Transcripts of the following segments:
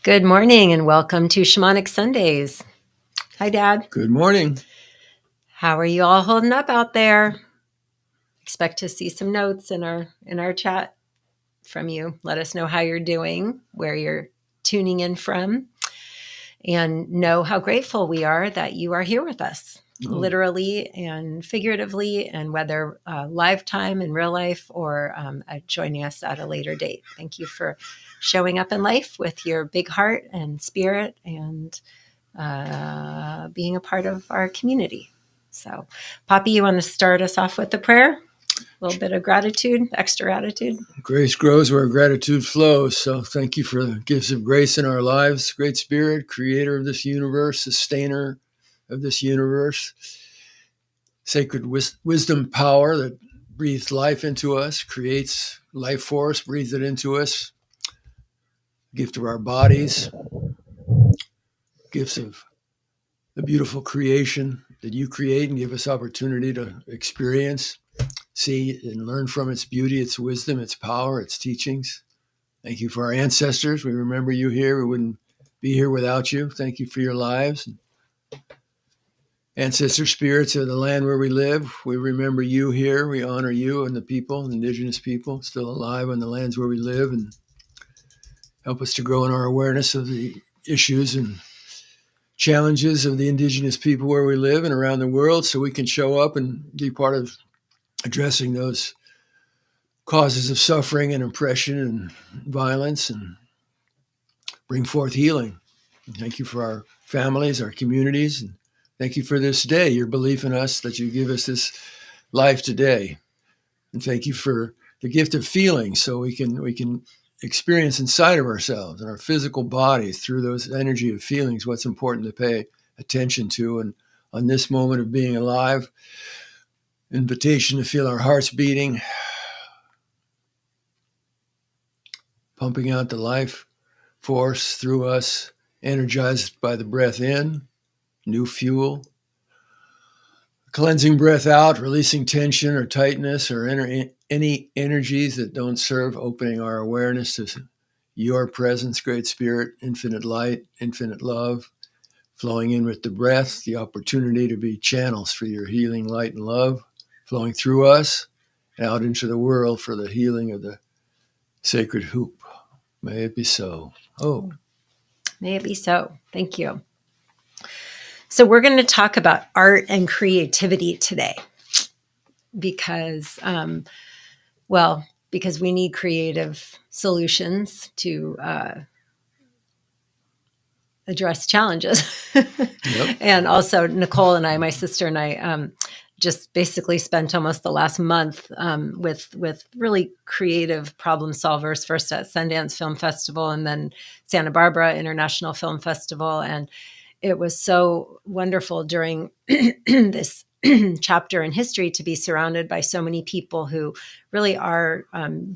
Good morning and welcome to Shamanic Sundays. Hi, Dad. Good morning. How are you all holding up out there? Expect to see some notes in our chat from you. Let us know how you're doing, where you're tuning in from, and know how grateful we are that you are here with us, literally and figuratively, and whether live time in real life or joining us at a later date. Thank you for showing up in life with your big heart and spirit and being a part of our community. So, Poppy, you want to start us off with the prayer? A little bit of gratitude, extra gratitude. Grace grows where gratitude flows. So thank you for the gifts of grace in our lives. Great Spirit, creator of this universe, sustainer of this universe, sacred wisdom power that breathes life into us, creates life force, breathes it into us, gift of our bodies, gifts of the beautiful creation that you create and give us opportunity to experience, see and learn from its beauty, its wisdom, its power, its teachings. Thank you for our ancestors. We remember you here. We wouldn't be here without you. Thank you for your lives. Ancestor spirits of the land where we live, we remember you here. We honor you and the people, indigenous people still alive on the lands where we live, and help us to grow in our awareness of the issues and challenges of the indigenous people where we live and around the world, so we can show up and be part of addressing those causes of suffering and oppression and violence and bring forth healing. And thank you for our families, our communities, and thank you for this day, your belief in us that you give us this life today. And thank you for the gift of feeling, so we can experience inside of ourselves and our physical bodies through those energy of feelings what's important to pay attention to. And on this moment of being alive, invitation to feel our hearts beating, pumping out the life force through us, energized by the breath in, new fuel. Cleansing breath out, releasing tension or tightness or any energies that don't serve, opening our awareness to your presence, Great Spirit, infinite light, infinite love, flowing in with the breath, the opportunity to be channels for your healing light and love, flowing through us and out into the world for the healing of the sacred hoop. May it be so. Oh. May it be so. Thank you. So we're going to talk about art and creativity today because, because we need creative solutions to address challenges. Yep. And also Nicole and I, my sister and I, just basically spent almost the last month with really creative problem solvers, first at Sundance Film Festival and then Santa Barbara International Film Festival. And it was so wonderful during this chapter in history to be surrounded by so many people who really are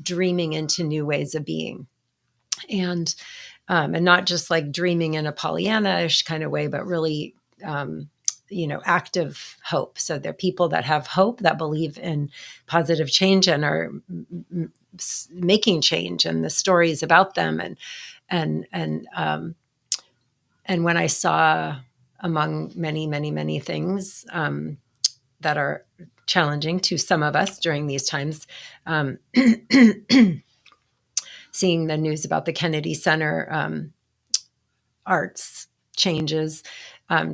dreaming into new ways of being. And not just like dreaming in a Pollyanna-ish kind of way, but really, active hope. So they're people that have hope, that believe in positive change and are making change, and the stories about them. And when I saw, among many, many, many things that are challenging to some of us during these times, seeing the news about the Kennedy Center arts changes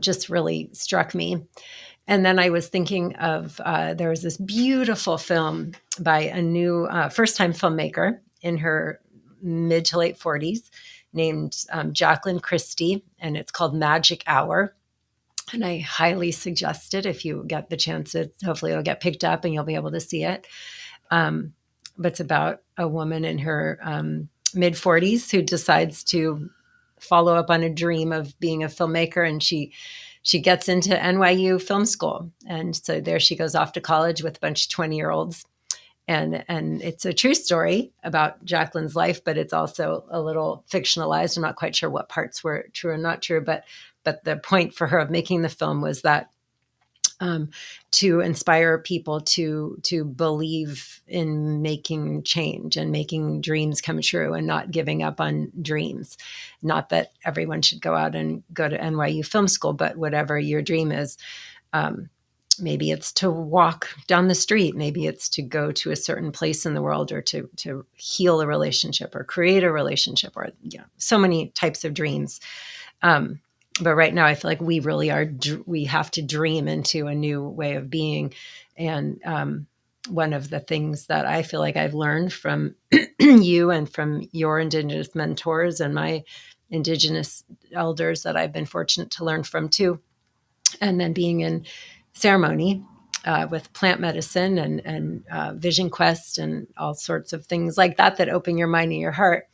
just really struck me. And then I was thinking of, there was this beautiful film by a new first-time filmmaker in her mid to late 40s named Jacqueline Christie, and it's called Magic Hour. And I highly suggest it if you get the chance. Hopefully it'll get picked up and you'll be able to see it. But it's about a woman in her mid 40s who decides to follow up on a dream of being a filmmaker, and she gets into NYU film school. And so there she goes off to college with a bunch of 20-year-olds. And it's a true story about Jacqueline's life, but it's also a little fictionalized. I'm not quite sure what parts were true and not true, but the point for her of making the film was that to inspire people to believe in making change and making dreams come true and not giving up on dreams. Not that everyone should go out and go to NYU Film School, but whatever your dream is, maybe it's to walk down the street. Maybe it's to go to a certain place in the world, or to heal a relationship or create a relationship, or so many types of dreams. But right now I feel like we really we have to dream into a new way of being. And one of the things that I feel like I've learned from you and from your Indigenous mentors and my Indigenous elders that I've been fortunate to learn from too, and then being in ceremony with plant medicine and vision quest and all sorts of things like that open your mind and your heart,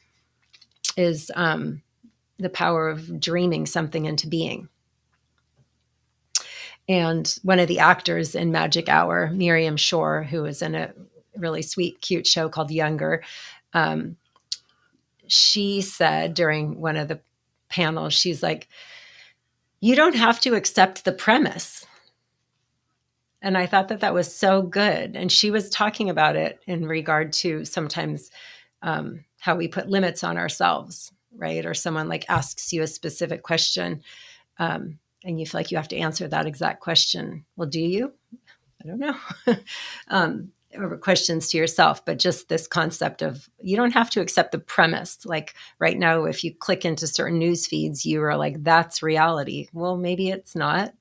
is the power of dreaming something into being. And one of the actors in Magic Hour, Miriam Shore, who was in a really sweet, cute show called Younger, she said during one of the panels, she's like, you don't have to accept the premise. And I thought that was so good. And she was talking about it in regard to sometimes how we put limits on ourselves, right? Or someone like asks you a specific question, and you feel like you have to answer that exact question. Well, do you? I don't know. Or questions to yourself, but just this concept of you don't have to accept the premise. Like right now, if you click into certain news feeds, you are like, that's reality. Well, maybe it's not.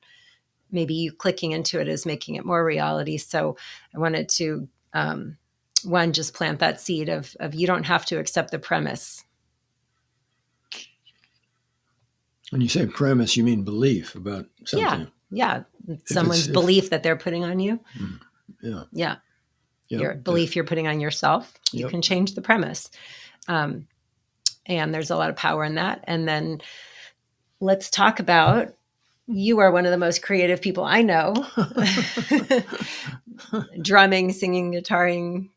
Maybe you clicking into it is making it more reality. So I wanted to, one, just plant that seed of you don't have to accept the premise. When you say premise, you mean belief about something. Yeah. Someone's belief that they're putting on you. Yeah. Yeah. Your belief you're putting on yourself. You can change the premise. And there's a lot of power in that. And then let's talk about, you are one of the most creative people I know. Drumming, singing, guitaring,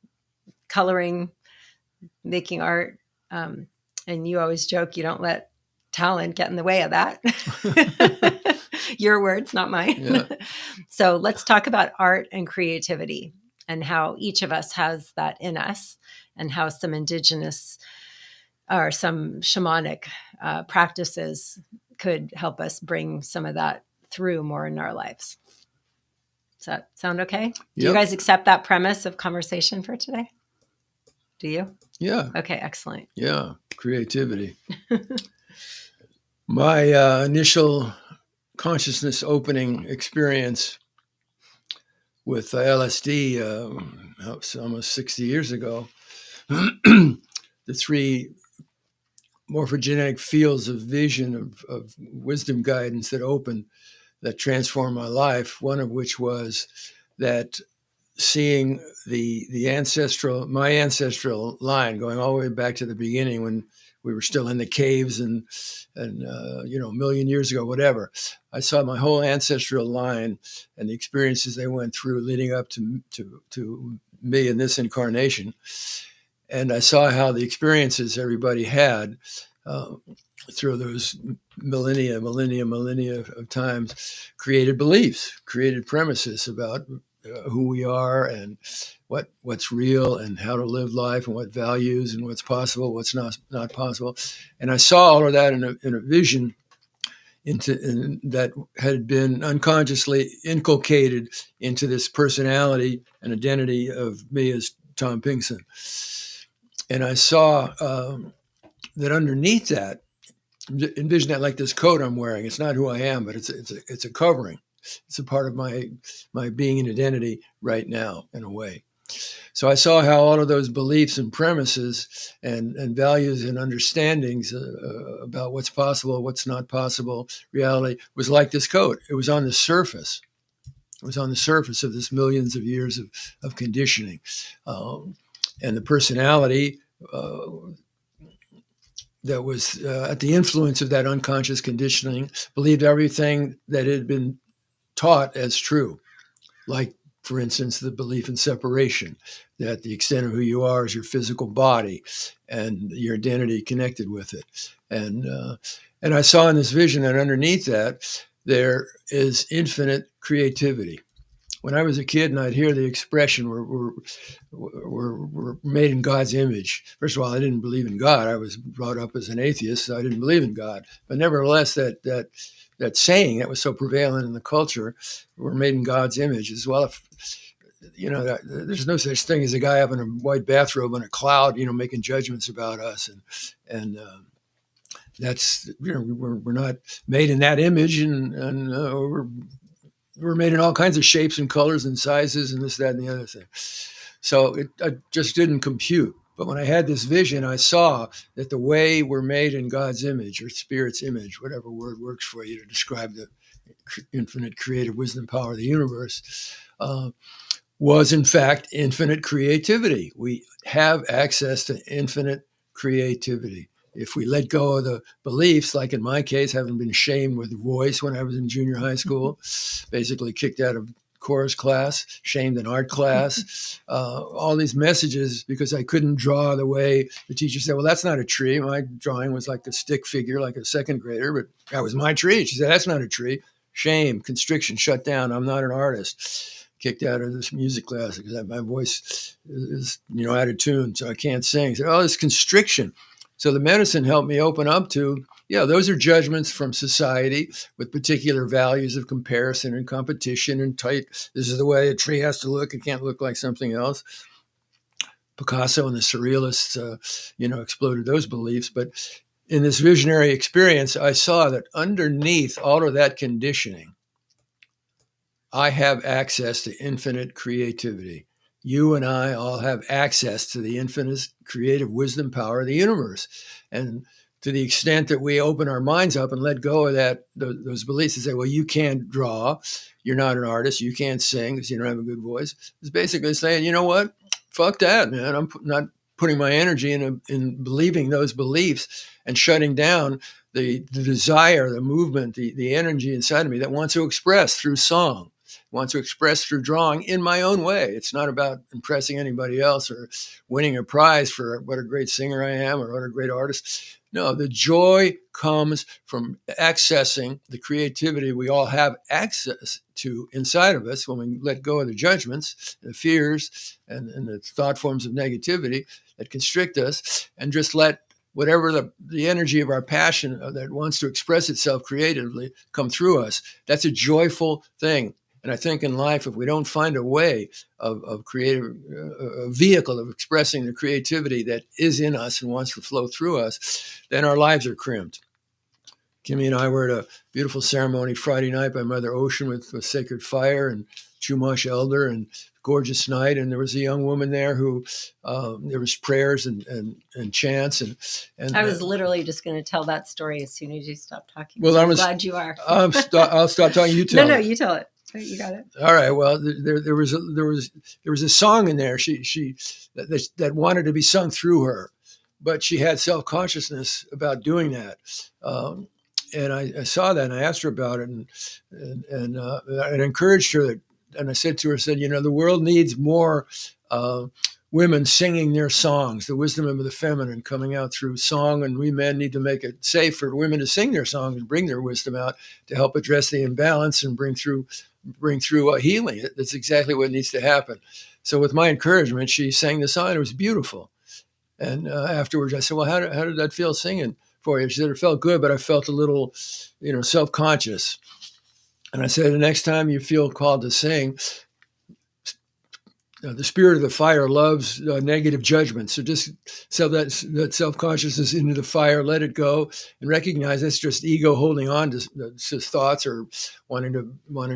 coloring, making art. And you always joke you don't let talent get in the way of that. Your words, not mine. Yeah. So let's talk about art and creativity and how each of us has that in us, and how some indigenous or some shamanic practices could help us bring some of that through more in our lives. Does that sound okay? Do you guys accept that premise of conversation for today? Do you? Yeah. Okay, excellent. Yeah. Creativity. My initial consciousness opening experience with LSD, almost 60 years ago, the three morphogenetic fields of vision, of wisdom guidance that opened, that transformed my life, one of which was that seeing my ancestral line going all the way back to the beginning when we were still in the caves and a million years ago, whatever. I saw my whole ancestral line and the experiences they went through leading up to me in this incarnation. And I saw how the experiences everybody had through those millennia of times created beliefs, created premises about who we are and what's real and how to live life and what values and what's possible, what's not possible. And I saw all of that in a vision that had been unconsciously inculcated into this personality and identity of me as Tom PInkson. And I saw that underneath that, envision that like this coat I'm wearing. It's not who I am, but it's a covering. It's a part of my being and identity right now, in a way. So I saw how all of those beliefs and premises and values and understandings about what's possible, what's not possible, reality was like this coat. It was on the surface. It was on the surface of this millions of years of conditioning. And the personality that was at the influence of that unconscious conditioning believed everything that had been taught as true, like, for instance, the belief in separation, that the extent of who you are is your physical body and your identity connected with it. And I saw in this vision that underneath that, there is infinite creativity. when I was a kid and I'd hear the expression, we're made in God's image. First of all, I didn't believe in God. I was brought up as an atheist, so I didn't believe in God. But nevertheless, that saying that was so prevalent in the culture, we're made in God's image as well. If, there's no such thing as a guy having a white bathrobe on a cloud, making judgments about us. And that's, we're not made in that image, and we're made in all kinds of shapes and colors and sizes and this, that, and the other thing. So I just didn't compute. But when I had this vision, I saw that the way we're made in God's image or Spirit's image, whatever word works for you to describe the infinite creative wisdom power of the universe, was in fact infinite creativity. We have access to infinite creativity. If we let go of the beliefs, like in my case, having been shamed with voice when I was in junior high school, basically kicked out of chorus class, shamed in art class, all these messages because I couldn't draw the way the teacher said, well, that's not a tree. My drawing was like a stick figure, like a second grader, but that was my tree. She said, that's not a tree. Shame, constriction, shut down. I'm not an artist. Kicked out of this music class because my voice is, out of tune, so I can't sing. So, this constriction. So the medicine helped me open up to, those are judgments from society with particular values of comparison and competition and this is the way a tree has to look. It can't look like something else. Picasso and the surrealists, exploded those beliefs. But in this visionary experience, I saw that underneath all of that conditioning, I have access to infinite creativity. You and I all have access to the infinite creative wisdom power of the universe. And to the extent that we open our minds up and let go of those beliefs and say, well, you can't draw, you're not an artist, you can't sing because you don't have a good voice, it's basically saying, you know what? Fuck that, man. I'm not putting my energy in believing those beliefs and shutting down the desire, the movement, the energy inside of me that wants to express through song. Want to express through drawing in my own way. It's not about impressing anybody else or winning a prize for what a great singer I am or what a great artist. No, the joy comes from accessing the creativity we all have access to inside of us when we let go of the judgments, the fears, and the thought forms of negativity that constrict us, and just let whatever the energy of our passion that wants to express itself creatively come through us. That's a joyful thing. And I think in life, if we don't find a way of creative, a vehicle of expressing the creativity that is in us and wants to flow through us, then our lives are crimped. Kimmy and I were at a beautiful ceremony Friday night by Mother Ocean with Sacred Fire and Chumash Elder, and gorgeous night. And there was a young woman there who there was prayers and chants. And I was literally just going to tell that story as soon as you stopped talking. Well, I'm glad you are. I'll stop talking. You tell. No, you tell it. You got it. All right. Well, there was a song in there that wanted to be sung through her, but she had self-consciousness about doing that. And I saw that and I asked her about it and I encouraged her and I said to her, the world needs more women singing their songs, the wisdom of the feminine coming out through song, and we men need to make it safe for women to sing their songs and bring their wisdom out to help address the imbalance and bring through a healing. That's exactly what needs to happen. So with my encouragement, she sang the song. It was beautiful. And afterwards I said, well, how did that feel singing for you? She said, it felt good, but I felt a little, self-conscious. And I said, the next time you feel called to sing, the spirit of the fire loves negative judgment. So just sell that self-consciousness into the fire, let it go, and recognize that's just ego holding on to thoughts or wanting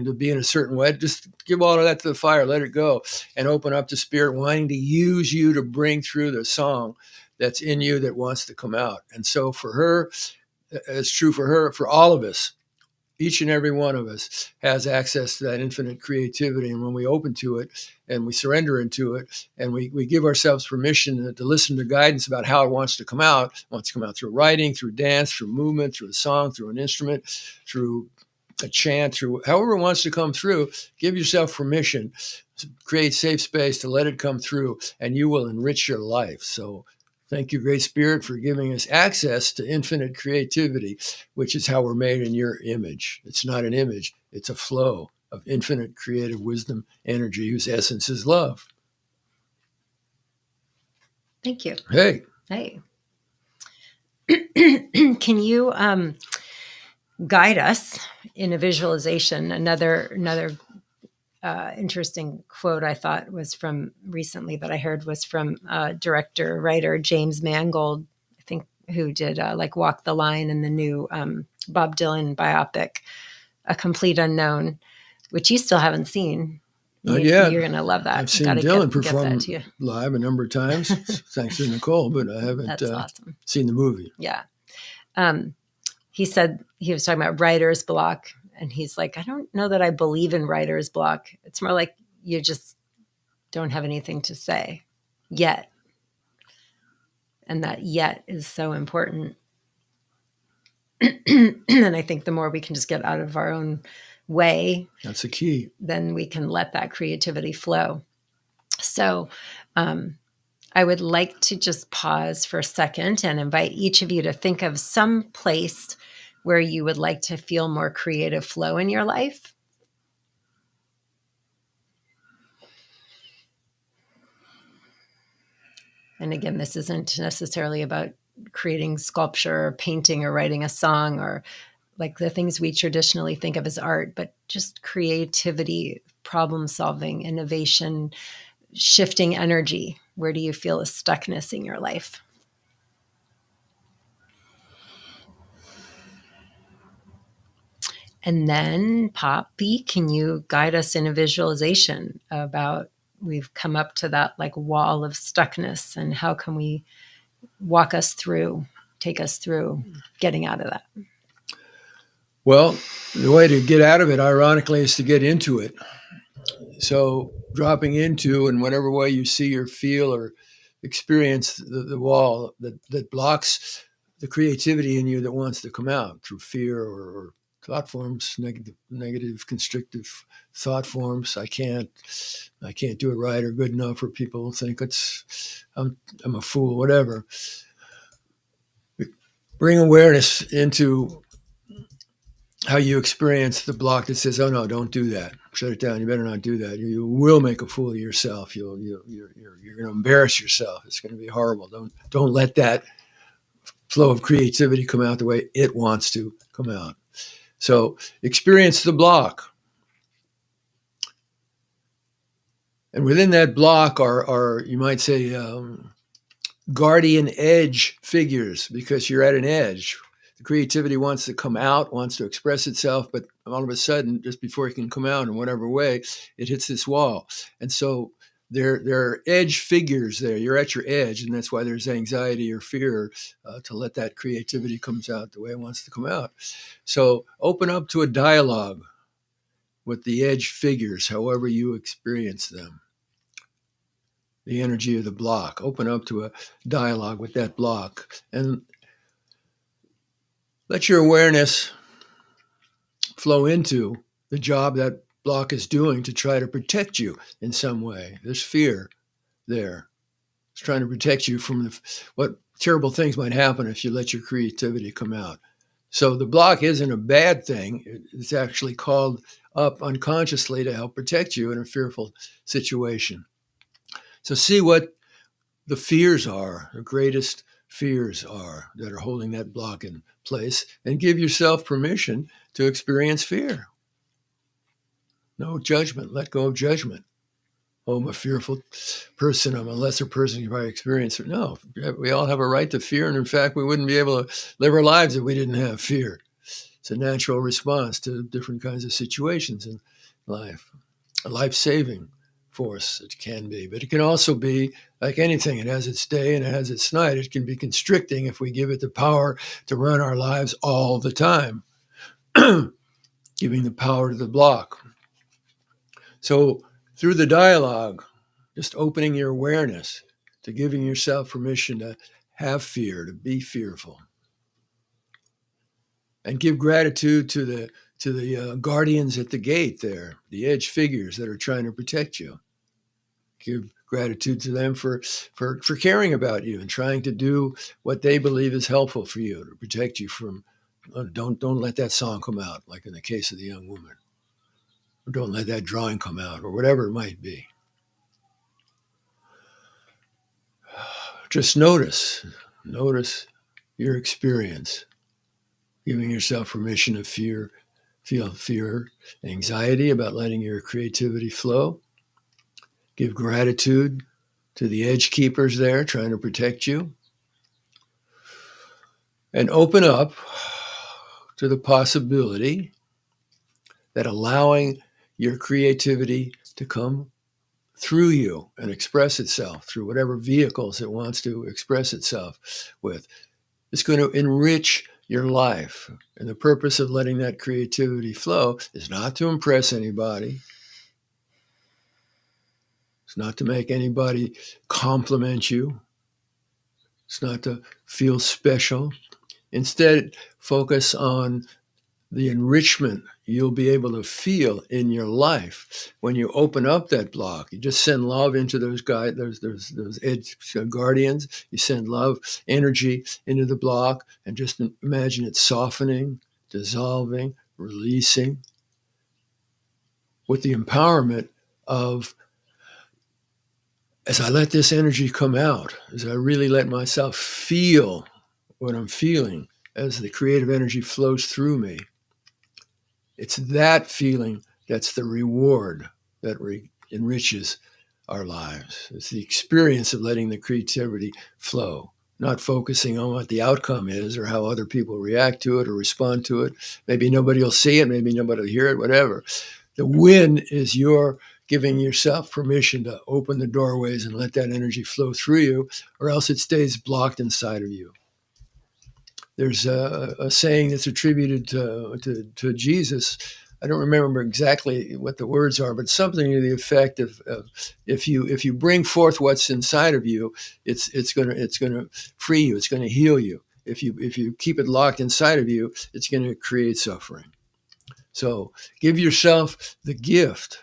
to be in a certain way. Just give all of that to the fire, let it go, and open up to spirit wanting to use you to bring through the song that's in you that wants to come out. And so for her, it's true for her, for all of us. Each and every one of us has access to that infinite creativity. And when we open to it and we surrender into it and we give ourselves permission to listen to guidance about how it wants to come out, it wants to come out through writing, through dance, through movement, through a song, through an instrument, through a chant, through however it wants to come through, give yourself permission to create safe space to let it come through, and you will enrich your life. So thank you, Great Spirit, for giving us access to infinite creativity, which is how we're made in your image. It's not an image, it's a flow. of infinite creative wisdom, energy, whose essence is love. Thank you. Hey. Can you guide us in a visualization? Another interesting quote I thought was from recently that I heard was from director, writer James Mangold, I think, who did like Walk the Line and the new Bob Dylan biopic, A Complete Unknown, which you still haven't seen. Not yet. You're going to love that. I've seen Dylan perform live a number of times, thanks to Nicole, but I haven't awesome. Seen the movie. Yeah. He said he was talking about writer's block, and he's like, I don't know that I believe in writer's block. It's more like you just don't have anything to say yet. And that yet is so important. And I think the more we can just get out of our own way, that's the key. Then we can let that creativity flow. So I would like to just pause for a second and invite each of you to think of some place where you would like to feel more creative flow in your life. And again, this isn't necessarily about creating sculpture or painting or writing a song or like the things we traditionally think of as art, but just creativity, problem solving, innovation, shifting energy. Where do you feel a stuckness in your life? And then, Poppy, can you guide us in a visualization about, we've come up to that like wall of stuckness, and how can we walk us through, take us through getting out of that? Well, the way to get out of it, ironically, is to get into it. So dropping into, in whatever way you see or feel or experience the wall that blocks the creativity in you that wants to come out through fear or thought forms, negative, constrictive thought forms. I can't do it right or good enough, or people think I'm a fool, whatever. Bring awareness into how you experience the block that says, "Oh no, don't do that. Shut it down. You better not do that. You will make a fool of yourself. You're going to embarrass yourself. It's going to be horrible. Don't let that flow of creativity come out the way it wants to come out." So experience the block. And within that block are you might say, guardian edge figures, because you're at an edge. The creativity wants to come out, wants to express itself, but all of a sudden, just before it can come out in whatever way, it hits this wall. And so there are edge figures there. You're at your edge, and that's why there's anxiety or fear to let that creativity comes out the way it wants to come out. So open up to a dialogue with the edge figures, however you experience them. The energy of the block. Open up to a dialogue with that block, and let your awareness flow into the job that block is doing to try to protect you in some way. There's fear there. It's trying to protect you from what terrible things might happen if you let your creativity come out. So the block isn't a bad thing. It's actually called up unconsciously to help protect you in a fearful situation. So see what the fears are, the greatest fears are that are holding that block in place, and give yourself permission to experience fear. No judgment. Let go of judgment. Oh, I'm a fearful person. I'm a lesser person. You probably experience it. No, we all have a right to fear. And in fact, we wouldn't be able to live our lives if we didn't have fear. It's a natural response to different kinds of situations in life. A life-saving force it can be, but it can also be like anything. It has its day and it has its night. It can be constricting if we give it the power to run our lives all the time, giving the power to the block. So through the dialogue, just opening your awareness to giving yourself permission to have fear, to be fearful, and give gratitude to the guardians at the gate there, the edge figures that are trying to protect you. Give gratitude to them for caring about you and trying to do what they believe is helpful for you to protect you from. Don't let that song come out, like in the case of the young woman. or don't let that drawing come out, or whatever it might be. Just notice your experience, giving yourself permission to feel fear, anxiety about letting your creativity flow. Give gratitude to the edge keepers there trying to protect you. And open up to the possibility that allowing your creativity to come through you and express itself through whatever vehicles it wants to express itself with, it's going to enrich your life. And the purpose of letting that creativity flow is not to impress anybody. It's not to make anybody compliment you. It's not to feel special. Instead, focus on the enrichment you'll be able to feel in your life when you open up that block. You just send love into those edge guardians. You send love energy into the block and just imagine it softening, dissolving, releasing, with the empowerment of, as I let this energy come out, as I really let myself feel what I'm feeling, as the creative energy flows through me, it's that feeling that's the reward that enriches our lives. It's the experience of letting the creativity flow, not focusing on what the outcome is or how other people react to it or respond to it. Maybe nobody will see it, maybe nobody will hear it, whatever. The win is your giving yourself permission to open the doorways and let that energy flow through you, or else it stays blocked inside of you. There's a saying that's attributed to Jesus. I don't remember exactly what the words are, but something to the effect of if you bring forth what's inside of you, it's gonna free you. It's gonna heal you. If you keep it locked inside of you, it's gonna create suffering. So give yourself the gift.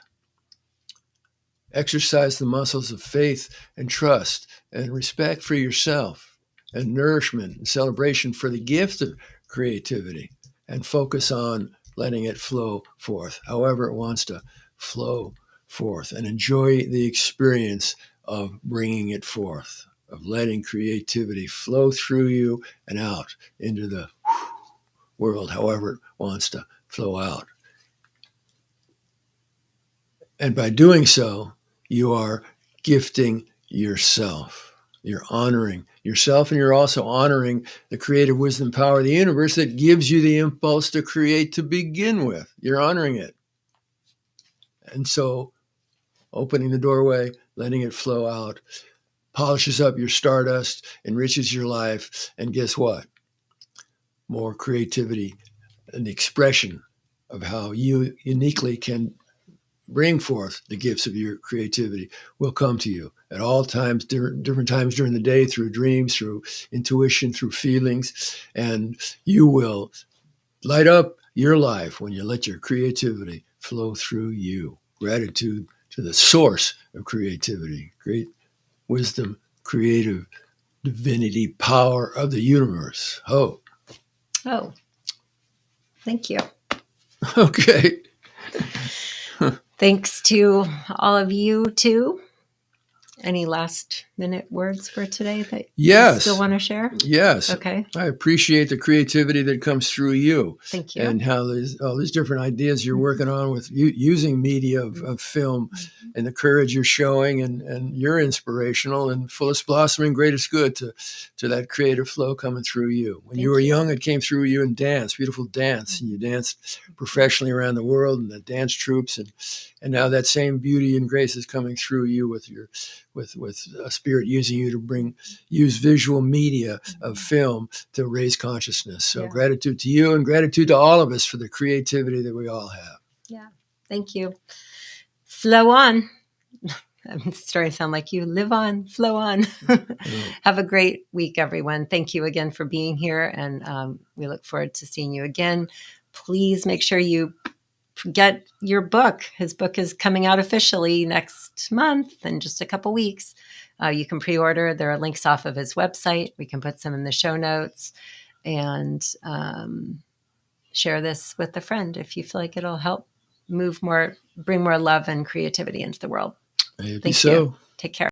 Exercise the muscles of faith and trust and respect for yourself, and nourishment and celebration for the gift of creativity, and focus on letting it flow forth, however it wants to flow forth, and enjoy the experience of bringing it forth, of letting creativity flow through you and out into the world, however it wants to flow out. And by doing so, you are gifting yourself. You're honoring yourself, and you're also honoring the creative wisdom power of the universe that gives you the impulse to create to begin with. You're honoring it. And so opening the doorway, letting it flow out, polishes up your stardust, enriches your life, and guess what? More creativity and the expression of how you uniquely can bring forth the gifts of your creativity will come to you at all times, different times during the day, through dreams, through intuition, through feelings, and you will light up your life when you let your creativity flow through you. Gratitude to the source of creativity, great wisdom, creative divinity, power of the universe. Oh, thank you. Okay. Thanks to all of you too. Any last minute words for today that you still want to share? Yes. Okay. I appreciate the creativity that comes through you. Thank you. And how all these different ideas you're working on with using media of film, and the courage you're showing, and you're inspirational and fullest blossoming greatest good to that creative flow coming through you. When you were young, it came through you in dance, beautiful dance, and you danced professionally around the world in the dance troops, and now that same beauty and grace is coming through you with a spirit using you to use visual media of film to raise consciousness. So gratitude to you, and gratitude to all of us for the creativity that we all have. Yeah. Thank you. Flow on. I'm starting to sound like you. Live on, flow on. Have a great week, everyone. Thank you again for being here. And we look forward to seeing you again. Please make sure you get your book. His book is coming out officially next month in just a couple weeks. You can pre-order. There are links off of his website. We can put some in the show notes, and share this with a friend if you feel like it'll help bring more love and creativity into the world. Maybe Thank so. you. Take care.